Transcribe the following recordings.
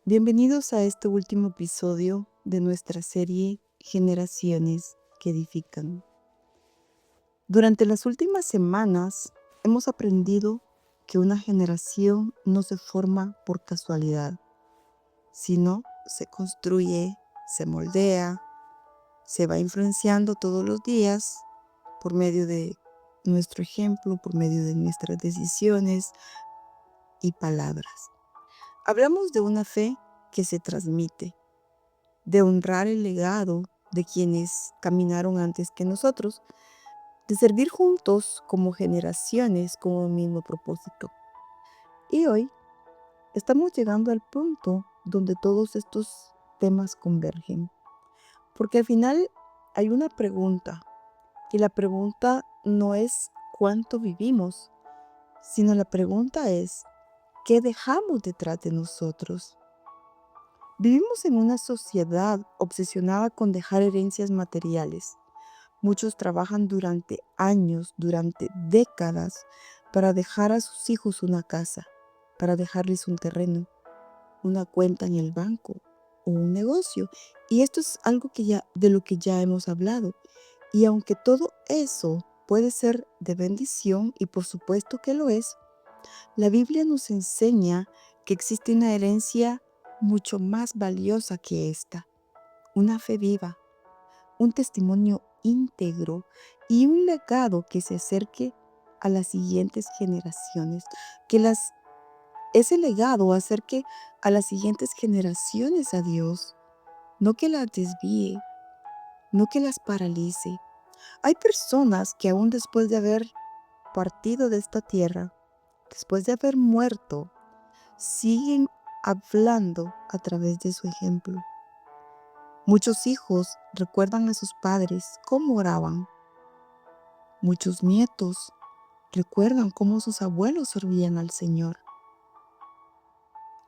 Bienvenidos a este último episodio de nuestra serie Generaciones que Edifican. Durante las últimas semanas hemos aprendido que una generación no se forma por casualidad, sino se construye, se moldea, se va influenciando todos los días por medio de nuestro ejemplo, por medio de nuestras decisiones y palabras. Hablamos de una fe que se transmite, de honrar el legado de quienes caminaron antes que nosotros, de servir juntos como generaciones con un mismo propósito. Y hoy estamos llegando al punto donde todos estos temas convergen, porque al final hay una pregunta, y la pregunta no es cuánto vivimos, sino la pregunta es, ¿qué dejamos detrás de nosotros? Vivimos en una sociedad obsesionada con dejar herencias materiales. Muchos trabajan durante años, durante décadas, para dejar a sus hijos una casa, para dejarles un terreno, una cuenta en el banco o un negocio. Y esto es algo de lo que ya hemos hablado. Y aunque todo eso puede ser de bendición, y por supuesto que lo es, la Biblia nos enseña que existe una herencia mucho más valiosa que esta, una fe viva, un testimonio íntegro y un legado que se acerque a las siguientes generaciones, ese legado acerque a las siguientes generaciones a Dios, no que las desvíe, no que las paralice. Hay personas que aún después de haber partido de esta tierra, después de haber muerto, siguen hablando a través de su ejemplo. Muchos hijos recuerdan a sus padres cómo oraban. Muchos nietos recuerdan cómo sus abuelos servían al Señor.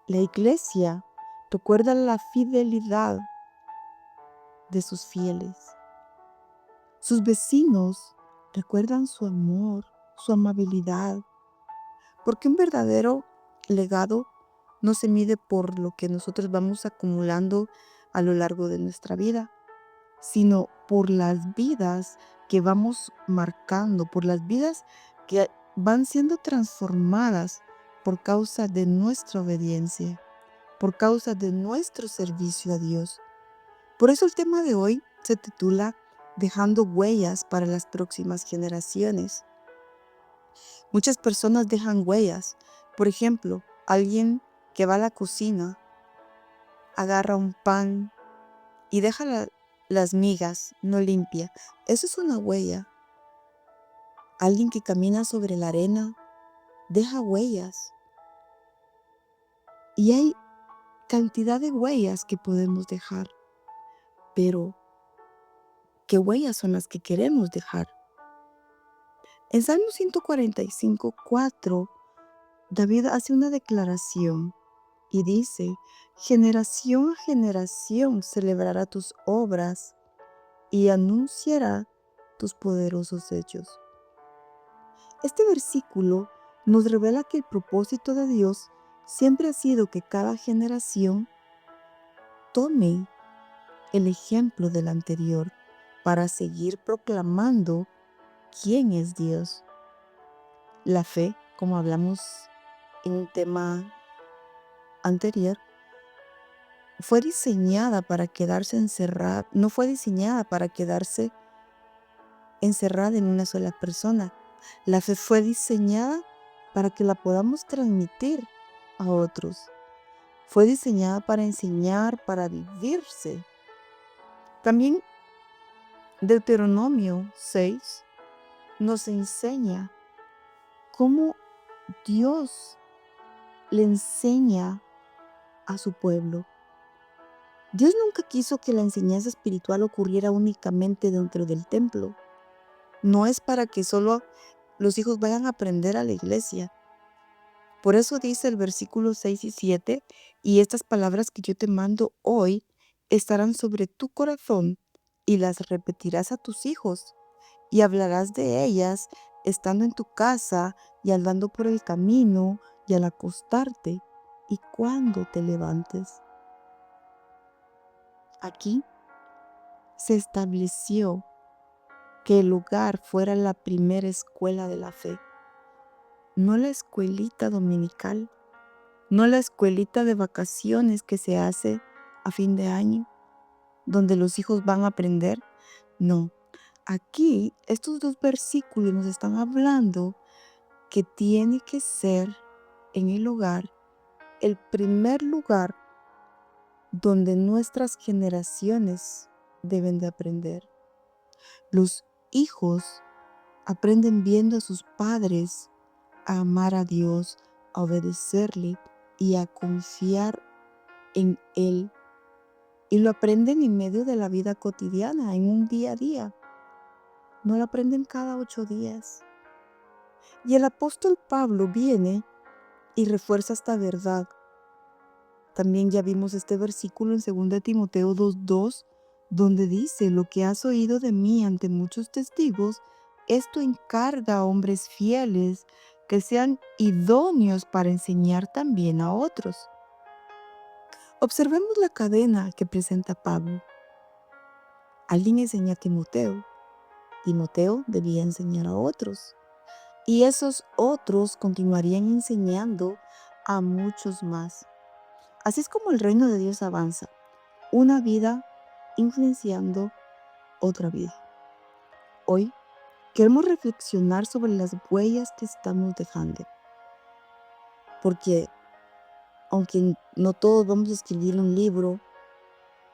La iglesia recuerda la fidelidad de sus fieles. Sus vecinos recuerdan su amor, su amabilidad, porque un verdadero legado no se mide por lo que nosotros vamos acumulando a lo largo de nuestra vida, sino por las vidas que vamos marcando, por las vidas que van siendo transformadas por causa de nuestra obediencia, por causa de nuestro servicio a Dios. Por eso el tema de hoy se titula Dejando huellas para las próximas generaciones. Muchas personas dejan huellas. Por ejemplo, alguien que va a la cocina, agarra un pan y deja las migas, no limpia. Eso es una huella. Alguien que camina sobre la arena, deja huellas. Y hay cantidad de huellas que podemos dejar. Pero, ¿qué huellas son las que queremos dejar? En Salmo 145:4, David hace una declaración y dice, generación a generación celebrará tus obras y anunciará tus poderosos hechos. Este versículo nos revela que el propósito de Dios siempre ha sido que cada generación tome el ejemplo del anterior para seguir proclamando quién es Dios. La fe, como hablamos en un tema anterior, fue diseñada para quedarse encerrada, no fue diseñada para quedarse encerrada en una sola persona. La fe fue diseñada para que la podamos transmitir a otros. Fue diseñada para enseñar, para vivirse. También Deuteronomio 6 nos enseña cómo Dios le enseña a su pueblo. Dios nunca quiso que la enseñanza espiritual ocurriera únicamente dentro del templo. No es para que solo los hijos vayan a aprender a la iglesia. Por eso dice el versículo 6 y 7, y estas palabras que yo te mando hoy estarán sobre tu corazón y las repetirás a tus hijos y hablarás de ellas estando en tu casa y andando por el camino y al acostarte y cuando te levantes. Aquí se estableció que el hogar fuera la primera escuela de la fe, no la escuelita dominical, no la escuelita de vacaciones que se hace a fin de año, donde los hijos van a aprender. No, aquí estos dos versículos nos están hablando que tiene que ser en el hogar el primer lugar donde nuestras generaciones deben de aprender. Los hijos aprenden viendo a sus padres a amar a Dios, a obedecerle y a confiar en Él. Y lo aprenden en medio de la vida cotidiana, en un día a día. No lo aprenden cada 8 días. Y el apóstol Pablo viene y refuerza esta verdad. También ya vimos este versículo en 2 Timoteo 2:2, donde dice: lo que has oído de mí ante muchos testigos, esto encarga a hombres fieles que sean idóneos para enseñar también a otros. Observemos la cadena que presenta Pablo. Alguien enseña a Timoteo. Timoteo debía enseñar a otros. Y esos otros continuarían enseñando a muchos más. Así es como el reino de Dios avanza. Una vida influenciando otra vida. Hoy queremos reflexionar sobre las huellas que estamos dejando. Porque aunque no todos vamos a escribir un libro,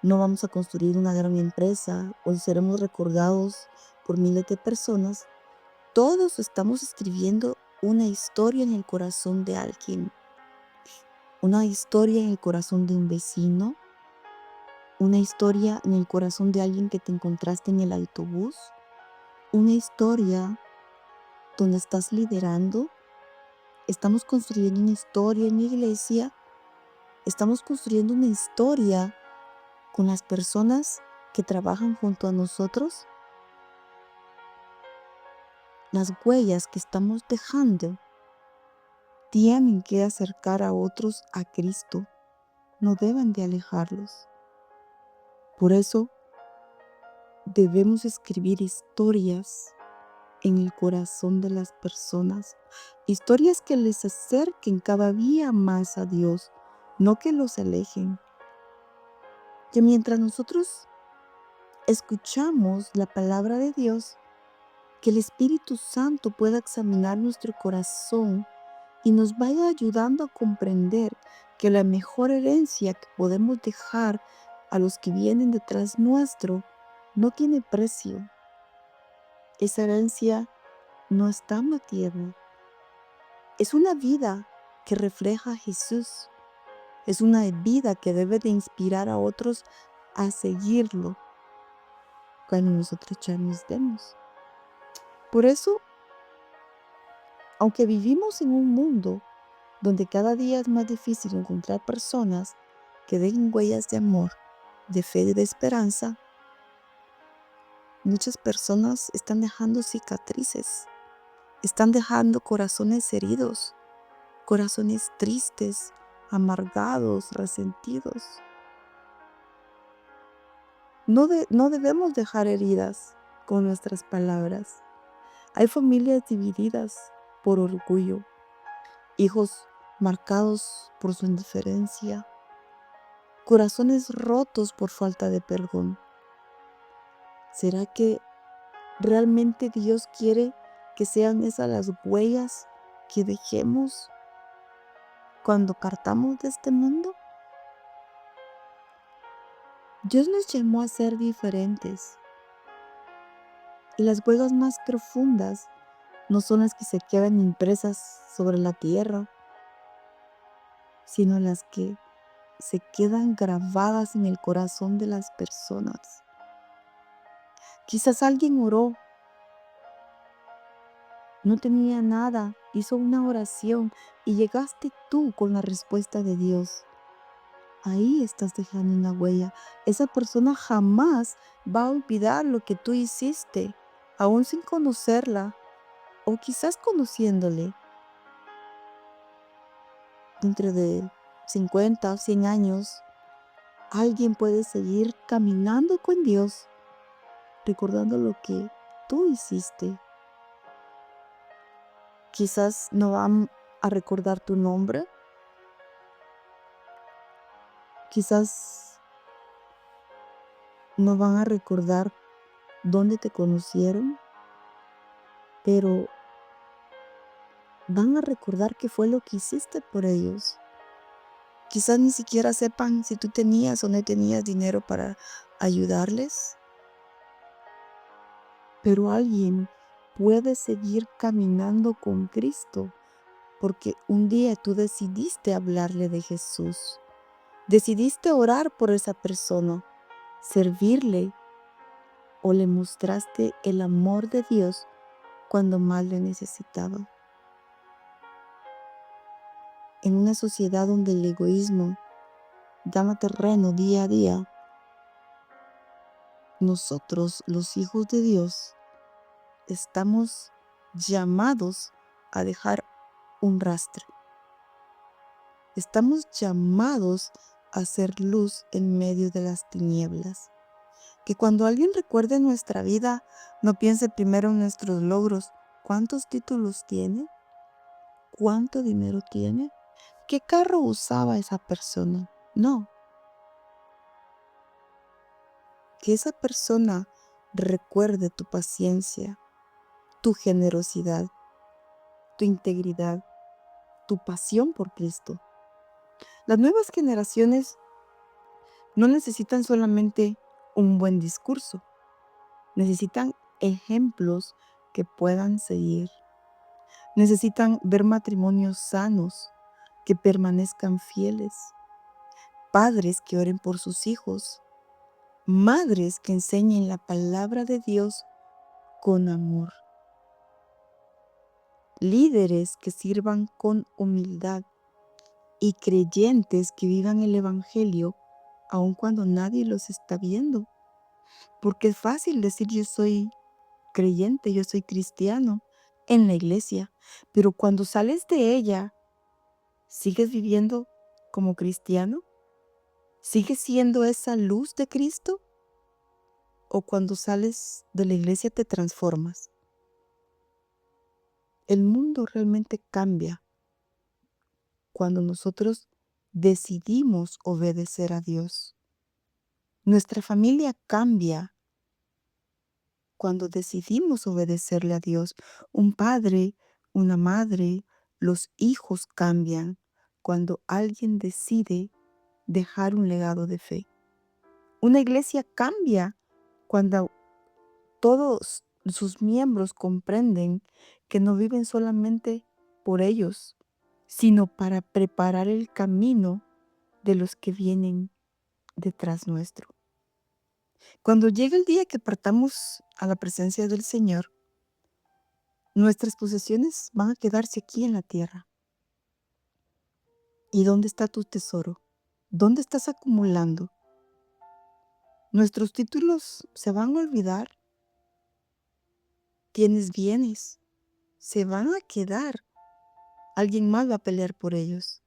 no vamos a construir una gran empresa o seremos recordados por miles de personas, todos estamos escribiendo una historia en el corazón de alguien. Una historia en el corazón de un vecino, una historia en el corazón de alguien que te encontraste en el autobús, una historia donde estás liderando. Estamos construyendo una historia en la iglesia, estamos construyendo una historia con las personas que trabajan junto a nosotros. Las huellas que estamos dejando tienen que acercar a otros a Cristo, no deben de alejarlos. Por eso debemos escribir historias en el corazón de las personas, historias que les acerquen cada día más a Dios, no que los alejen. Que mientras nosotros escuchamos la palabra de Dios, que el Espíritu Santo pueda examinar nuestro corazón y nos vaya ayudando a comprender que la mejor herencia que podemos dejar a los que vienen detrás nuestro no tiene precio. Esa herencia no está en la tierra. Es una vida que refleja a Jesús. Es una vida que debe de inspirar a otros a seguirlo cuando nosotros ya nos demos. Por eso, aunque vivimos en un mundo donde cada día es más difícil encontrar personas que dejen huellas de amor, de fe y de esperanza, muchas personas están dejando cicatrices, están dejando corazones heridos, corazones tristes, amargados, resentidos. No debemos dejar heridas con nuestras palabras. Hay familias divididas por orgullo, hijos marcados por su indiferencia, corazones rotos por falta de perdón. ¿Será que realmente Dios quiere que sean esas las huellas que dejemos cuando partamos de este mundo? Dios nos llamó a ser diferentes y las huellas más profundas no son las que se quedan impresas sobre la tierra, sino las que se quedan grabadas en el corazón de las personas. Quizás alguien oró, no tenía nada, hizo una oración y llegaste tú con la respuesta de Dios. Ahí estás dejando una huella. Esa persona jamás va a olvidar lo que tú hiciste, aún sin conocerla o quizás conociéndole. Dentro de 50 o 100 años, alguien puede seguir caminando con Dios, recordando lo que tú hiciste. Quizás no van a recordar tu nombre, quizás no van a recordar dónde te conocieron, pero van a recordar qué fue lo que hiciste por ellos. Quizás ni siquiera sepan si tú tenías o no tenías dinero para ayudarles, pero alguien puede seguir caminando con Cristo porque un día tú decidiste hablarle de Jesús, decidiste orar por esa persona, servirle o le mostraste el amor de Dios cuando más le necesitaba. En una sociedad donde el egoísmo gana terreno día a día, nosotros, los hijos de Dios, estamos llamados a dejar un rastro. Estamos llamados a hacer luz en medio de las tinieblas. Que cuando alguien recuerde nuestra vida, no piense primero en nuestros logros. ¿Cuántos títulos tiene? ¿Cuánto dinero tiene? ¿Qué carro usaba esa persona? No, que esa persona recuerde tu paciencia, tu generosidad, tu integridad, tu pasión por Cristo. Las nuevas generaciones no necesitan solamente un buen discurso, necesitan ejemplos que puedan seguir. Necesitan ver matrimonios sanos, que permanezcan fieles, padres que oren por sus hijos, madres que enseñen la palabra de Dios con amor, líderes que sirvan con humildad y creyentes que vivan el Evangelio aun cuando nadie los está viendo. Porque es fácil decir yo soy creyente, yo soy cristiano en la iglesia, pero cuando sales de ella, ¿sigues viviendo como cristiano? ¿Sigues siendo esa luz de Cristo? ¿O cuando sales de la iglesia te transformas? El mundo realmente cambia cuando nosotros decidimos obedecer a Dios. Nuestra familia cambia cuando decidimos obedecerle a Dios. Un padre, una madre, los hijos cambian cuando alguien decide dejar un legado de fe. Una iglesia cambia cuando todos sus miembros comprenden que no viven solamente por ellos, sino para preparar el camino de los que vienen detrás nuestro. Cuando llega el día que partamos a la presencia del Señor, nuestras posesiones van a quedarse aquí en la tierra. ¿Y dónde está tu tesoro? ¿Dónde estás acumulando? Nuestros títulos se van a olvidar. Tienes bienes, se van a quedar. Alguien más va a pelear por ellos.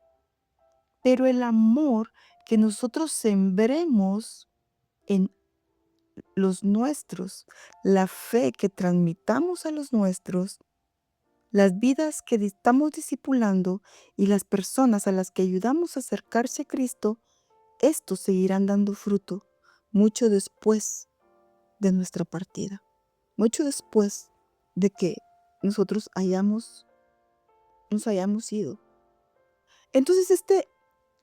Pero el amor que nosotros sembremos en los nuestros, la fe que transmitamos a los nuestros, las vidas que estamos discipulando y las personas a las que ayudamos a acercarse a Cristo, estos seguirán dando fruto mucho después de nuestra partida, mucho después de que nosotros nos hayamos ido. Entonces este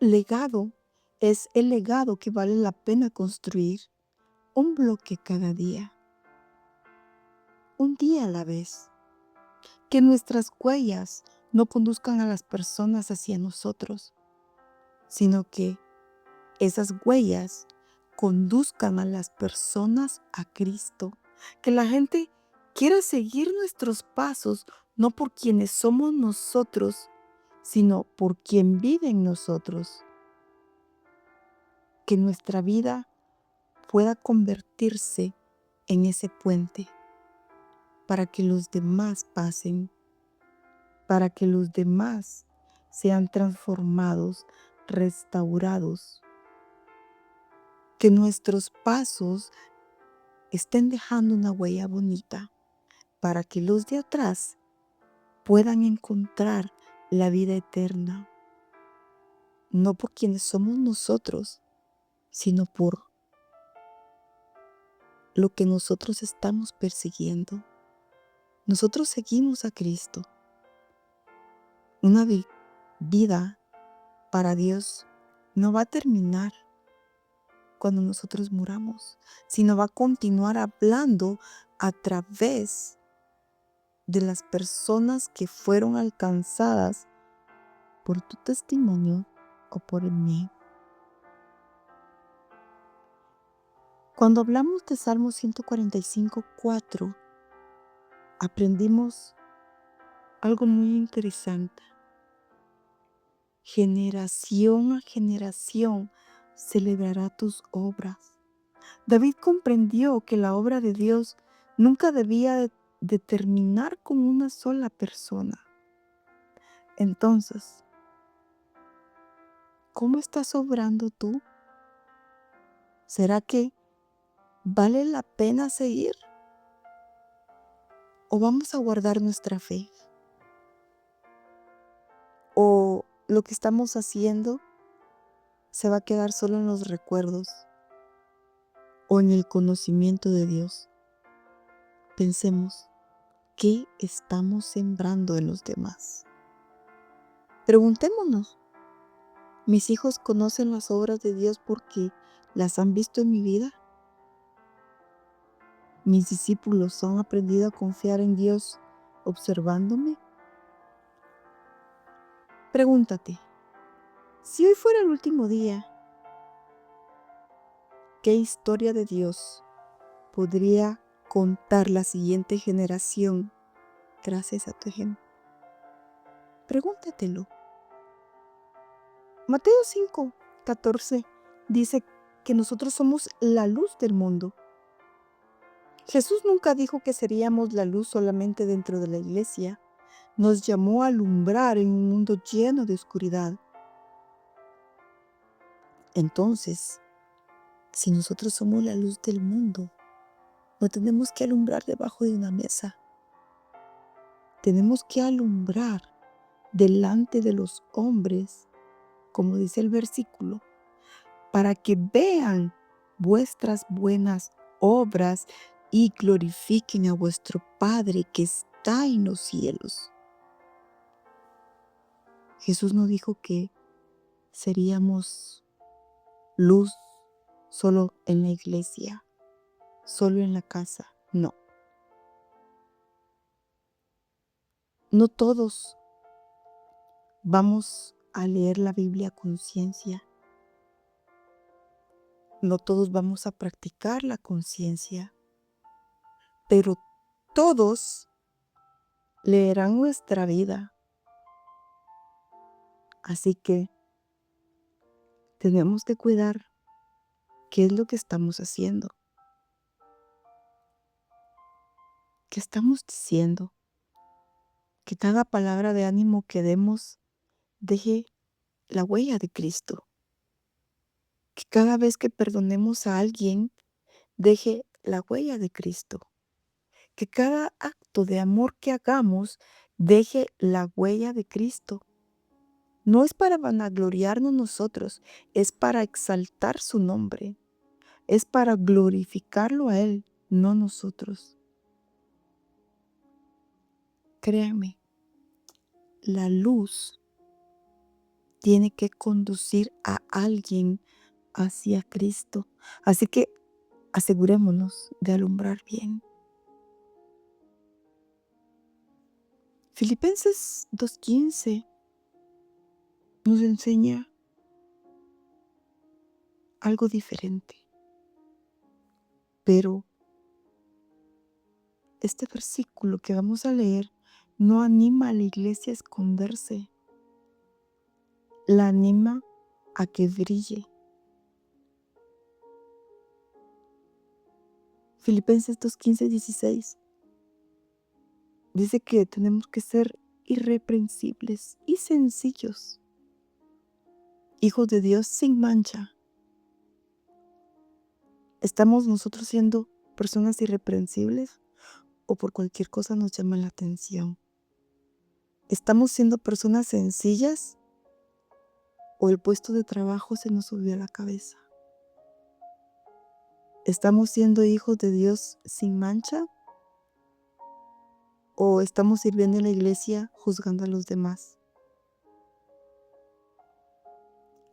legado es el legado que vale la pena construir, un bloque cada día, un día a la vez. Que nuestras huellas no conduzcan a las personas hacia nosotros, sino que esas huellas conduzcan a las personas a Cristo. Que la gente quiera seguir nuestros pasos, no por quienes somos nosotros, sino por quien vive en nosotros. Que nuestra vida pueda convertirse en ese puente para que los demás pasen, para que los demás sean transformados, restaurados que nuestros pasos estén dejando una huella bonita para que los de atrás puedan encontrar la vida eterna, no por quienes somos nosotros, sino por lo que nosotros estamos persiguiendo. Nosotros seguimos a Cristo. Una vida para Dios no va a terminar cuando nosotros muramos, sino va a continuar hablando a través de las personas que fueron alcanzadas por tu testimonio o por el mío. Cuando hablamos de Salmo 145:4, aprendimos algo muy interesante. Generación a generación celebrará tus obras. David comprendió que la obra de Dios nunca debía de terminar con una sola persona. Entonces, ¿cómo estás obrando tú? ¿Será que vale la pena seguir? ¿O vamos a guardar nuestra fe? ¿O lo que estamos haciendo se va a quedar solo en los recuerdos o en el conocimiento de Dios? Pensemos, ¿qué estamos sembrando en los demás? Preguntémonos, ¿mis hijos conocen las obras de Dios porque las han visto en mi vida? ¿Mis discípulos han aprendido a confiar en Dios observándome? Pregúntate, si hoy fuera el último día, ¿qué historia de Dios podría contar la siguiente generación gracias a tu ejemplo? Pregúntatelo. Mateo 5:14 dice que nosotros somos la luz del mundo. Jesús nunca dijo que seríamos la luz solamente dentro de la iglesia. Nos llamó a alumbrar en un mundo lleno de oscuridad. Entonces, si nosotros somos la luz del mundo, no tenemos que alumbrar debajo de una mesa. Tenemos que alumbrar delante de los hombres, como dice el versículo, para que vean vuestras buenas obras y glorifiquen a vuestro Padre que está en los cielos. Jesús no dijo que seríamos luz solo en la iglesia, solo en la casa. No. No todos vamos a leer la Biblia a conciencia. No todos vamos a practicar la conciencia, pero todos leerán nuestra vida. Así que tenemos que cuidar qué es lo que estamos haciendo, qué estamos diciendo, que cada palabra de ánimo que demos deje la huella de Cristo, que cada vez que perdonemos a alguien deje la huella de Cristo, que cada acto de amor que hagamos deje la huella de Cristo. No es para vanagloriarnos nosotros, es para exaltar su nombre, es para glorificarlo a Él, no nosotros. Créanme, la luz tiene que conducir a alguien hacia Cristo. Así que asegurémonos de alumbrar bien. Filipenses 2:15 nos enseña algo diferente. Pero este versículo que vamos a leer no anima a la iglesia a esconderse, la anima a que brille. Filipenses 2:15-16 dice que tenemos que ser irreprensibles y sencillos, hijos de Dios sin mancha, ¿Estamos nosotros siendo personas irreprensibles o por cualquier cosa nos llama la atención? ¿Estamos siendo personas sencillas o el puesto de trabajo se nos subió a la cabeza? ¿Estamos siendo hijos de Dios sin mancha o estamos sirviendo en la iglesia juzgando a los demás?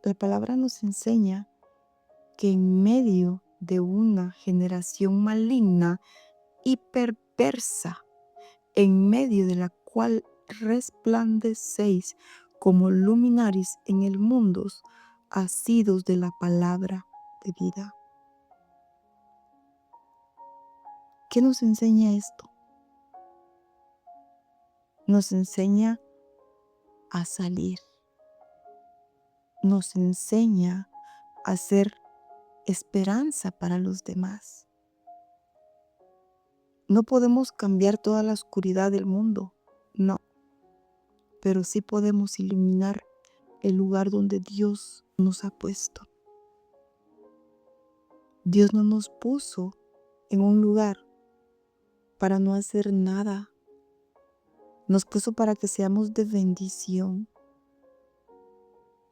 La palabra nos enseña que en medio de una generación maligna y perversa, en medio de la cual resplandecéis como luminaris en el mundo, asidos de la palabra de vida. ¿Qué nos enseña esto? Nos enseña a salir, nos enseña a ser esperanza para los demás. No podemos cambiar toda la oscuridad del mundo, no, pero sí podemos iluminar el lugar donde Dios nos ha puesto. Dios no nos puso en un lugar para no hacer nada. Nos puso para que seamos de bendición.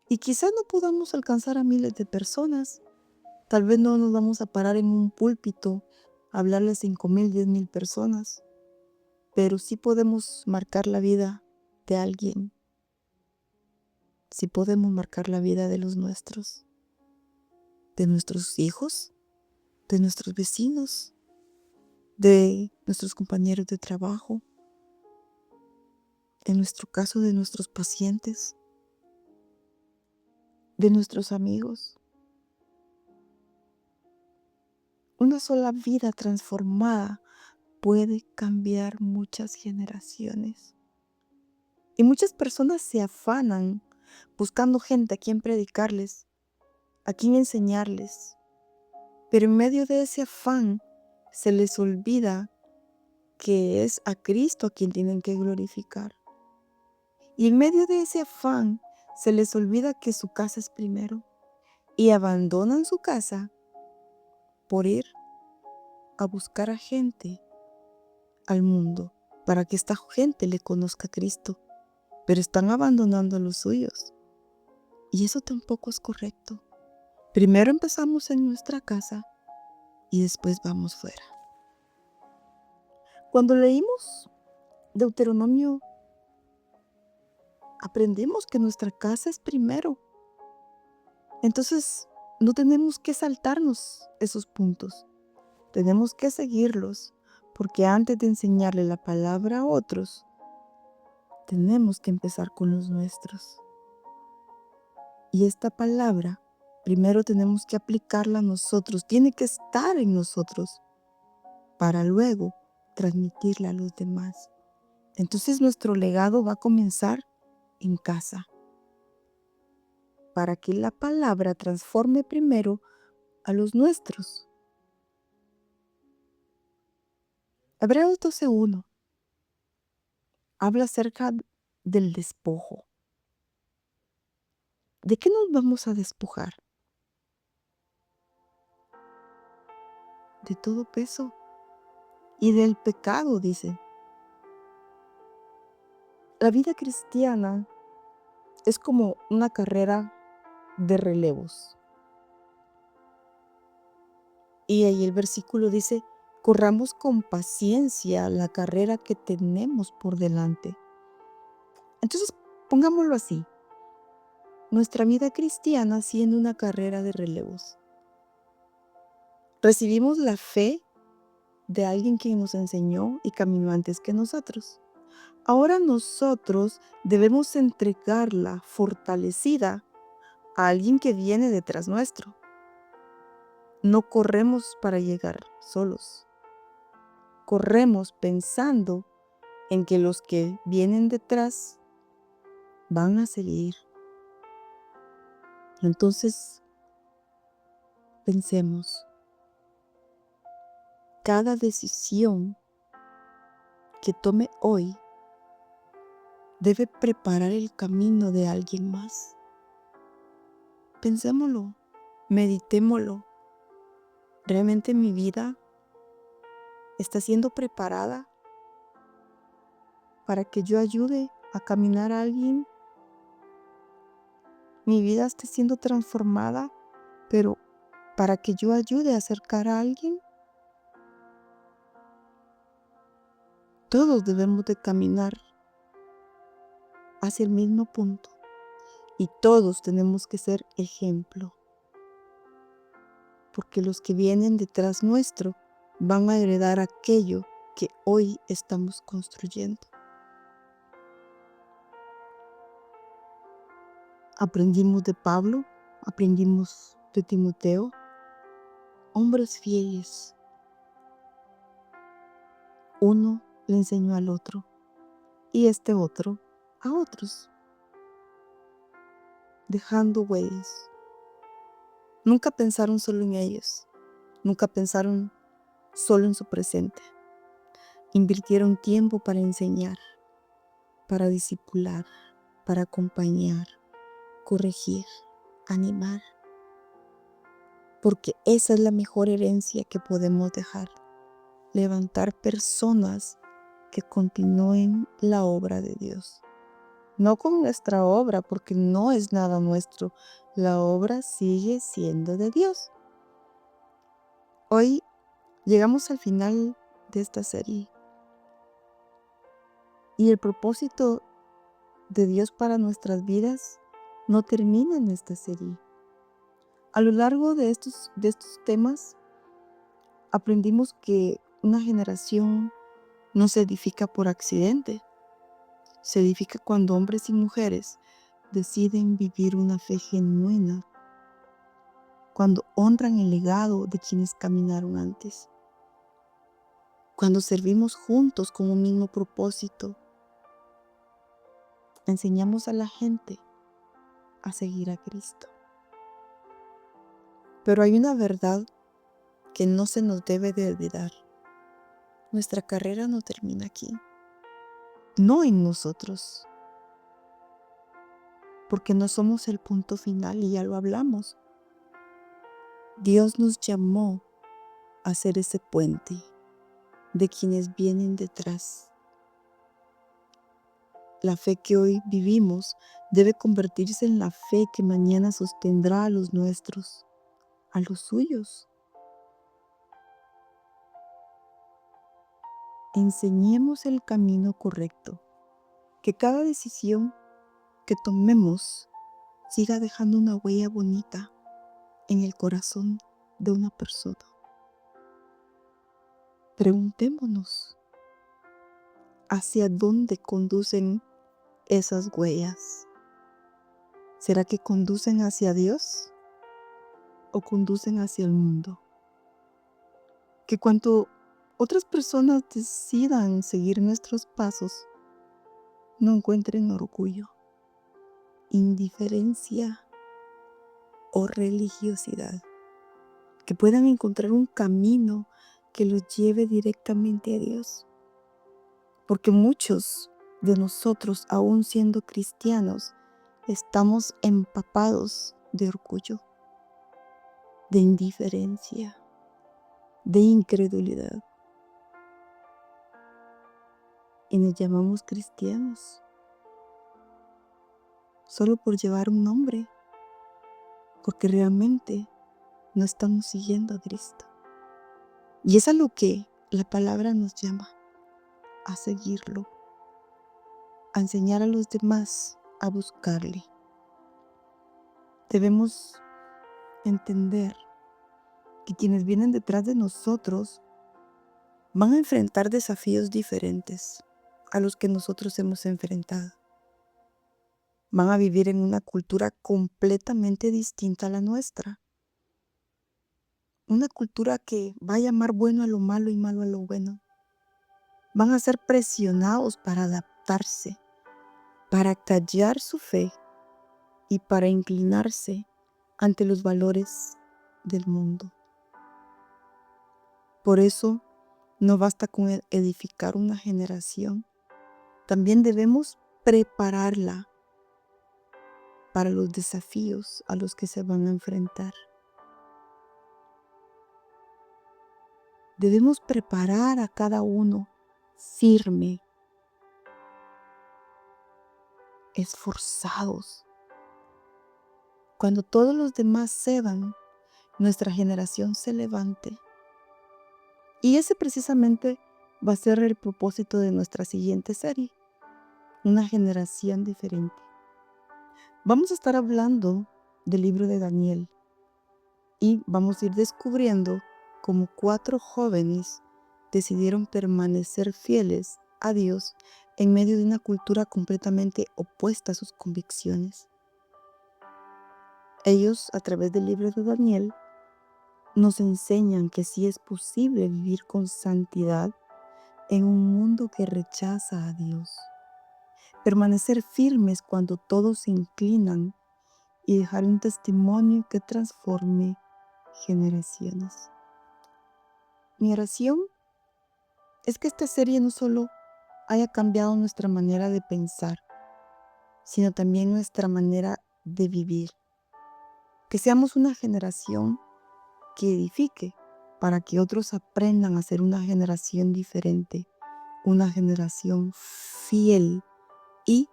Y quizás no podamos alcanzar a miles de personas. Tal vez no nos vamos a parar en un púlpito a hablarle a 5,000, 10,000 personas. Pero sí podemos marcar la vida de alguien. Sí podemos marcar la vida de los nuestros. De nuestros hijos, de nuestros vecinos, de nuestros compañeros de trabajo, en nuestro caso de nuestros pacientes, de nuestros amigos. Una sola vida transformada puede cambiar muchas generaciones. Y muchas personas se afanan buscando gente a quien predicarles, a quien enseñarles. Pero en medio de ese afán se les olvida que es a Cristo a quien tienen que glorificar. Y en medio de ese afán se les olvida que su casa es primero y abandonan su casa por ir a buscar a gente al mundo para que esta gente le conozca a Cristo, pero están abandonando a los suyos. Y eso tampoco es correcto. Primero empezamos en nuestra casa y después vamos fuera. Cuando leímos Deuteronomio, aprendimos que nuestra casa es primero. Entonces, no tenemos que saltarnos esos puntos. Tenemos que seguirlos, porque antes de enseñarle la palabra a otros, tenemos que empezar con los nuestros. Y esta palabra, primero tenemos que aplicarla a nosotros, tiene que estar en nosotros, para luego transmitirla a los demás. Entonces nuestro legado va a comenzar en casa, para que la palabra transforme primero a los nuestros. Hebreos 12:1 habla acerca del despojo. ¿De qué nos vamos a despojar? De todo peso y del pecado, dice. La vida cristiana es como una carrera de relevos. Y ahí el versículo dice, corramos con paciencia la carrera que tenemos por delante. Entonces, pongámoslo así. Nuestra vida cristiana siendo una carrera de relevos. Recibimos la fe de alguien que nos enseñó y caminó antes que nosotros. Ahora nosotros debemos entregarla fortalecida a alguien que viene detrás nuestro. No corremos para llegar solos. Corremos pensando en que los que vienen detrás van a seguir. Entonces, pensemos, cada decisión que tome hoy debe preparar el camino de alguien más. Pensémoslo, meditémoslo. ¿Realmente mi vida está siendo preparada para que yo ayude a caminar a alguien? Mi vida está siendo transformada, pero para que yo ayude a acercar a alguien. Todos debemos de caminar hacia el mismo punto y todos tenemos que ser ejemplo, porque los que vienen detrás nuestro van a heredar aquello que hoy estamos construyendo. Aprendimos de Pablo, aprendimos de Timoteo, hombres fieles. Uno le enseñó al otro y este otro a otros, dejando huellas. Nunca pensaron solo en ellos, nunca pensaron solo en su presente. Invirtieron tiempo para enseñar, para discipular, para acompañar, corregir, animar, porque esa es la mejor herencia que podemos dejar. Levantar personas que continúen la obra de Dios. No con nuestra obra, porque no es nada nuestro. La obra sigue siendo de Dios. Hoy llegamos al final de esta serie. Y el propósito de Dios para nuestras vidas no termina en esta serie. A lo largo de estos temas, aprendimos que una generación no se edifica por accidente. Se edifica cuando hombres y mujeres deciden vivir una fe genuina, cuando honran el legado de quienes caminaron antes, cuando servimos juntos con un mismo propósito, enseñamos a la gente a seguir a Cristo. Pero hay una verdad que no se nos debe de olvidar. Nuestra carrera no termina aquí, no en nosotros, porque no somos el punto final y ya lo hablamos. Dios nos llamó a ser ese puente de quienes vienen detrás. La fe que hoy vivimos debe convertirse en la fe que mañana sostendrá a los nuestros, a los suyos. Enseñemos el camino correcto, que cada decisión que tomemos siga dejando una huella bonita en el corazón de una persona. Preguntémonos, ¿hacia dónde conducen esas huellas? ¿Será que conducen hacia Dios o conducen hacia el mundo? Que cuando otras personas decidan seguir nuestros pasos, no encuentren orgullo, indiferencia o religiosidad. Que puedan encontrar un camino que los lleve directamente a Dios. Porque muchos de nosotros, aún siendo cristianos, estamos empapados de orgullo, de indiferencia, de incredulidad. Y nos llamamos cristianos solo por llevar un nombre, porque realmente no estamos siguiendo a Cristo. Y es a lo que la palabra nos llama, a seguirlo, a enseñar a los demás a buscarle. Debemos entender que quienes vienen detrás de nosotros van a enfrentar desafíos diferentes a los que nosotros hemos enfrentado. Van a vivir en una cultura completamente distinta a la nuestra. Una cultura que va a llamar bueno a lo malo y malo a lo bueno. Van a ser presionados para adaptarse, para callar su fe y para inclinarse ante los valores del mundo. Por eso, no basta con edificar una generación, también debemos prepararla para los desafíos a los que se van a enfrentar. debemos preparar a cada uno firme, esforzados. Cuando todos los demás cedan, nuestra generación se levante. Y ese precisamente va a ser el propósito de nuestra siguiente serie, una generación diferente. Vamos a estar hablando del libro de Daniel y vamos a ir descubriendo cómo 4 jóvenes decidieron permanecer fieles a Dios en medio de una cultura completamente opuesta a sus convicciones. Ellos, a través del libro de Daniel, nos enseñan que sí es posible vivir con santidad en un mundo que rechaza a Dios. Permanecer firmes cuando todos se inclinan y dejar un testimonio que transforme generaciones. Mi oración es que esta serie no solo haya cambiado nuestra manera de pensar, sino también nuestra manera de vivir. Que seamos una generación que edifique para que otros aprendan a ser una generación diferente, una generación fiel y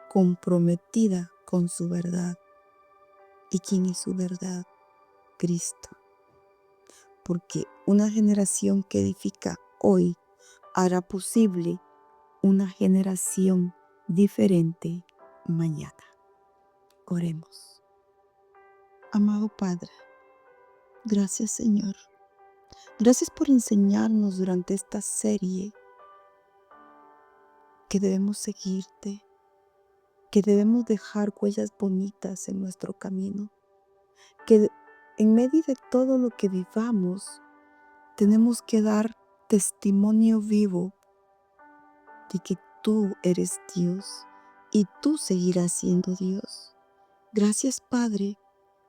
comprometida con su verdad. ¿Y quién es su verdad? Cristo. Porque una generación que edifica hoy hará posible una generación diferente mañana. Oremos. Amado Padre, gracias Señor. Gracias por enseñarnos durante esta serie que debemos seguirte, que debemos dejar huellas bonitas en nuestro camino, que en medio de todo lo que vivamos, tenemos que dar testimonio vivo de que tú eres Dios y tú seguirás siendo Dios. Gracias, Padre,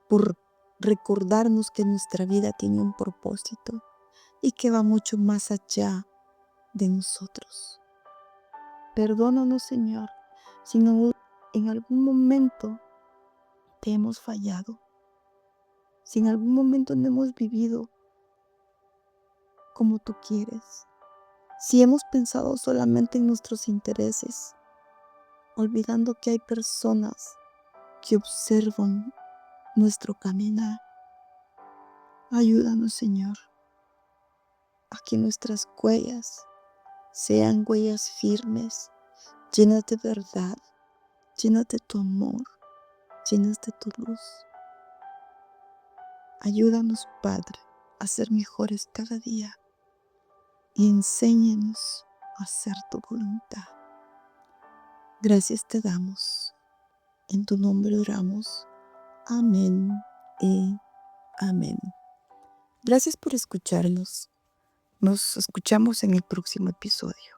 por recordarnos que nuestra vida tiene un propósito y que va mucho más allá de nosotros. Perdónanos, Señor, si en algún momento te hemos fallado, si en algún momento no hemos vivido como tú quieres, si hemos pensado solamente en nuestros intereses, olvidando que hay personas que observan nuestro caminar. Ayúdanos, Señor, a que nuestras huellas sean huellas firmes, llenas de verdad, llenas de tu amor, llenas de tu luz. Ayúdanos, Padre, a ser mejores cada día y enséñanos a hacer tu voluntad. Gracias te damos. En tu nombre oramos. Amén y amén. Gracias por escucharnos. Nos escuchamos en el próximo episodio.